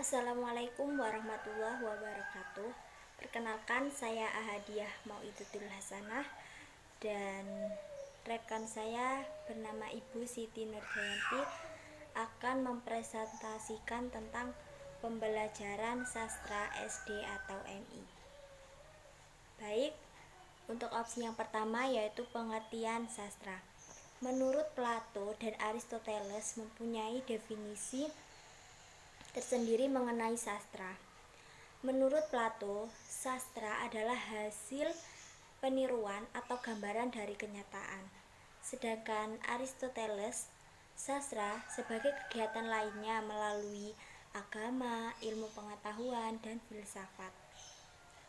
Assalamualaikum warahmatullahi wabarakatuh. Perkenalkan, saya Ahadiah Mauidutul Hasanah dan rekan saya bernama Ibu Siti Nurjayanti akan mempresentasikan tentang pembelajaran sastra SD atau MI. Baik, untuk opsi yang pertama yaitu pengertian sastra. Menurut Plato dan Aristoteles mempunyai definisi tersendiri mengenai sastra. Menurut Plato, sastra adalah hasil peniruan atau gambaran dari kenyataan. Sedangkan Aristoteles, sastra sebagai kegiatan lainnya melalui agama, ilmu pengetahuan, dan filsafat.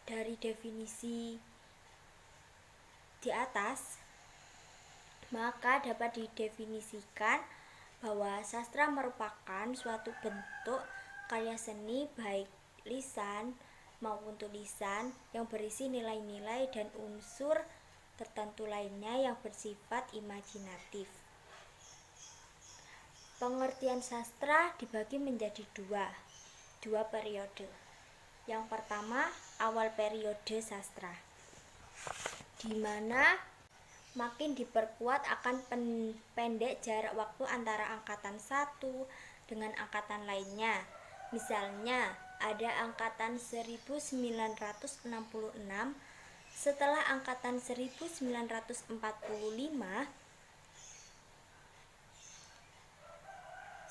Dari definisi di atas, maka dapat didefinisikan bahwa sastra merupakan suatu bentuk karya seni baik lisan maupun tulisan yang berisi nilai-nilai dan unsur tertentu lainnya yang bersifat imajinatif. Pengertian sastra dibagi menjadi dua periode. Yang pertama, awal periode sastra, di mana makin diperkuat akan pendek jarak waktu antara angkatan satu dengan angkatan lainnya. Misalnya, ada angkatan 1966, setelah angkatan 1945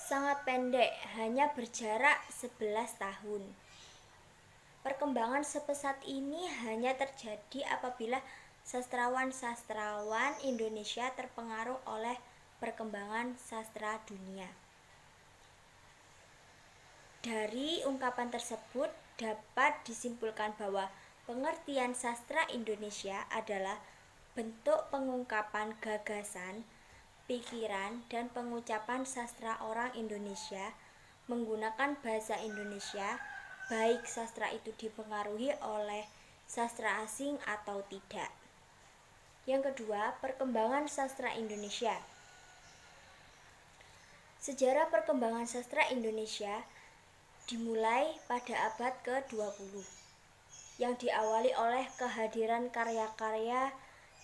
sangat pendek, hanya berjarak 11 tahun. Perkembangan sepesat ini hanya terjadi apabila sastrawan-sastrawan Indonesia terpengaruh oleh perkembangan sastra dunia. Dari ungkapan tersebut dapat disimpulkan bahwa pengertian sastra Indonesia adalah bentuk pengungkapan gagasan, pikiran, dan pengucapan sastra orang Indonesia menggunakan bahasa Indonesia, baik sastra itu dipengaruhi oleh sastra asing atau tidak. Yang kedua, perkembangan sastra Indonesia. Sejarah perkembangan sastra Indonesia dimulai pada abad ke-20 yang diawali oleh kehadiran karya-karya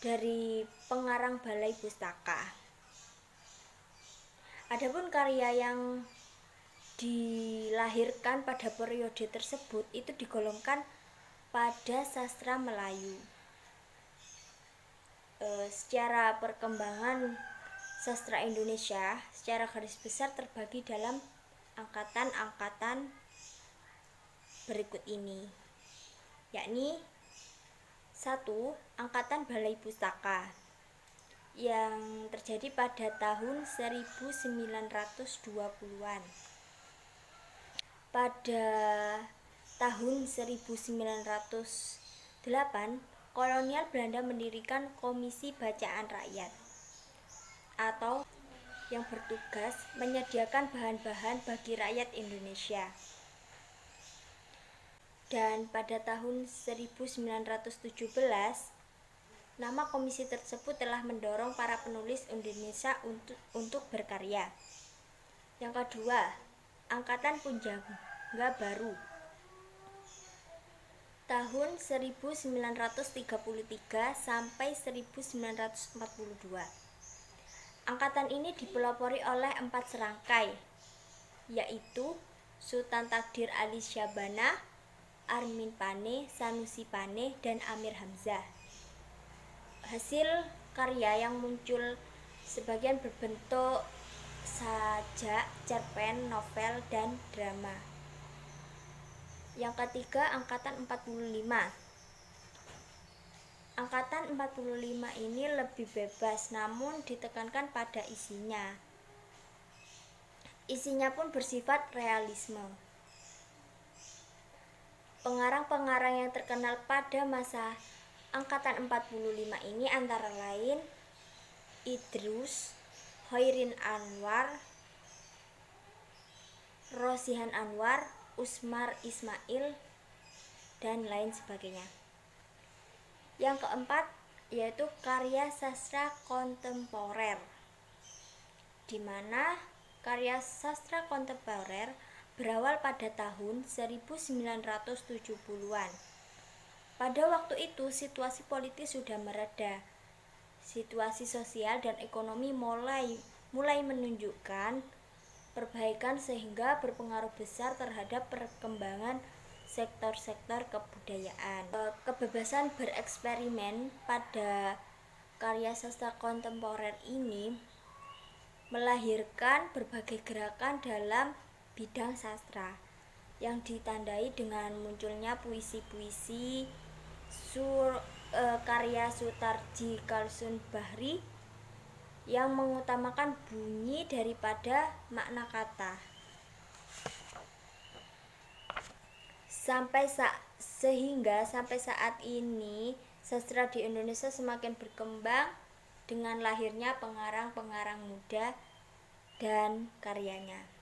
dari pengarang Balai Pustaka. Adapun karya yang dilahirkan pada periode tersebut itu digolongkan pada sastra Melayu. Secara perkembangan sastra Indonesia secara garis besar terbagi dalam angkatan-angkatan berikut ini, yakni 1. Angkatan Balai Pustaka yang terjadi pada tahun 1920-an. Pada tahun 1908, kolonial Belanda mendirikan Komisi Bacaan Rakyat atau yang bertugas menyediakan bahan-bahan bagi rakyat Indonesia. Dan pada tahun 1917, nama komisi tersebut telah mendorong para penulis Indonesia untuk berkarya. Yang kedua, Angkatan Punjangga Baru tahun 1933 sampai 1942. Angkatan ini dipelopori oleh 4 serangkai, yaitu Sultan Takdir Ali Syahbana, Armin Pane, Sanusi Pane, dan Amir Hamzah. Hasil karya yang muncul sebagian berbentuk sajak, cerpen, novel, dan drama. Yang ketiga, Angkatan 45. Angkatan 45 ini lebih bebas namun ditekankan pada isinya. Isinya pun bersifat realisme. Pengarang-pengarang yang terkenal pada masa Angkatan 45 ini antara lain Idrus, Hoirin Anwar, Rosihan Anwar, Usmar Ismail, dan lain sebagainya. Yang keempat yaitu karya sastra kontemporer, di mana karya sastra kontemporer berawal pada tahun 1970-an. Pada waktu itu situasi politis sudah mereda. Situasi sosial dan ekonomi mulai menunjukkan perbaikan sehingga berpengaruh besar terhadap perkembangan sektor-sektor kebudayaan. Kebebasan bereksperimen pada karya sastra kontemporer ini melahirkan berbagai gerakan dalam bidang sastra yang ditandai dengan munculnya puisi-puisi, karya Sutarji Kalsun Bahri yang mengutamakan bunyi daripada makna kata. Sehingga sampai saat ini sastra di Indonesia semakin berkembang dengan lahirnya pengarang-pengarang muda dan karyanya.